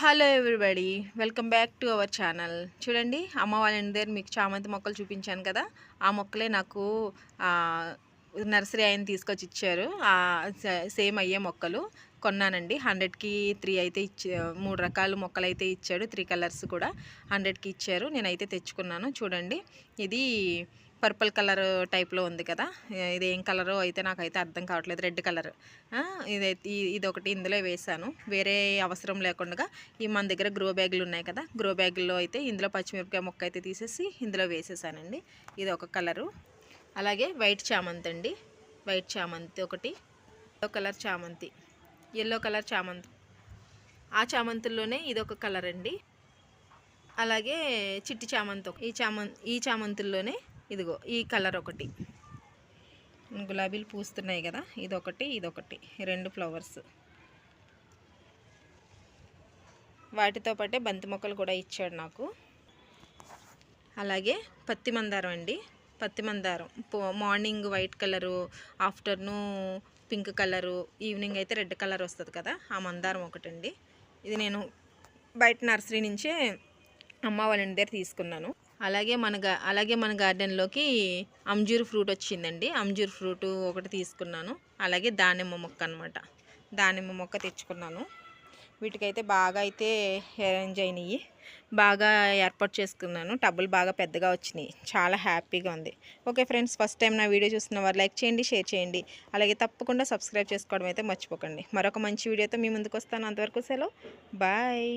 Hello everybody, welcome back to our channel. చూడండి, అమ్మ వాళ్ళ ఇంటి దగ్గర మీకు చామంతి మొక్కలు చూపించాను కదా. ఆ మొక్కలే నాకు నర్సరీ ఆయన తీసుకొచ్చి ఇచ్చారు. సేమ్ అయ్యే మొక్కలు కొన్నానండి. 100కి 3 అయితే 3 రకాల మొక్కలు అయితే ఇచ్చాడు. 3 కలర్స్ కూడా 100కి ఇచ్చారు. నేనైతే తెచ్చుకున్నాను. చూడండి, ఇది పర్పుల్ కలర్ టైప్లో ఉంది కదా. ఇది ఏం కలరో అయితే నాకైతే అర్థం కావట్లేదు. Red colour. ఇది ఒకటి ఇందులో వేసాను, వేరే అవసరం లేకుండా. మన దగ్గర గ్రో బ్యాగులు ఉన్నాయి కదా, గ్రో బ్యాగుల్లో అయితే ఇందులో పచ్చిమిరపకాయ మొక్క అయితే తీసేసి ఇందులో వేసేసానండి. ఇది ఒక కలరు. అలాగే వైట్ చామంతి అండి, వైట్ చామంతి ఒకటి, ఎల్లో కలర్ చామంతి, ఎల్లో కలర్ చామంతి. ఆ చామంతుల్లోనే ఇదొక కలర్ అండి. అలాగే చిట్టి చామంతి, ఈ చామంతుల్లోనే ఇదిగో ఈ కలర్ ఒకటి. గులాబీలు పూస్తున్నాయి కదా, ఇదొకటి ఇదొకటి, 2 ఫ్లవర్స్. వాటితో పాటే బంతి మొక్కలు కూడా ఇచ్చాడు నాకు. అలాగే పత్తి మందారం అండి, పత్తి మందారం. Morning white colour, afternoon pink colour, evening అయితే రెడ్ కలర్ వస్తుంది కదా, ఆ మందారం ఒకటండి. ఇది నేను బయట నర్సరీ నుంచే అమ్మ వాళ్ళ ఇంటి దగ్గర తీసుకున్నాను. అలాగే మన గార్డెన్లోకి అంజూర్ ఫ్రూట్ వచ్చిందండి. అంజూర్ ఫ్రూట్ ఒకటి తీసుకున్నాను. అలాగే దానిమ్మ మొక్క అనమాట, దానిమ్మ మొక్క తెచ్చుకున్నాను. వీటికైతే బాగా అయితే అరేంజ్ అయినాయి, బాగా ఏర్పాటు చేసుకున్నాను. టబ్బులు బాగా పెద్దగా వచ్చినాయి, చాలా హ్యాపీగా ఉంది. ఓకే ఫ్రెండ్స్, ఫస్ట్ టైం నా వీడియో చూస్తున్న వారు లైక్ చేయండి, షేర్ చేయండి. అలాగే తప్పకుండా సబ్స్క్రైబ్ చేసుకోవడం అయితే మర్చిపోకండి. మరొక మంచి వీడియోతో మీ ముందుకు వస్తాను. అంతవరకు సెలవు, బాయ్.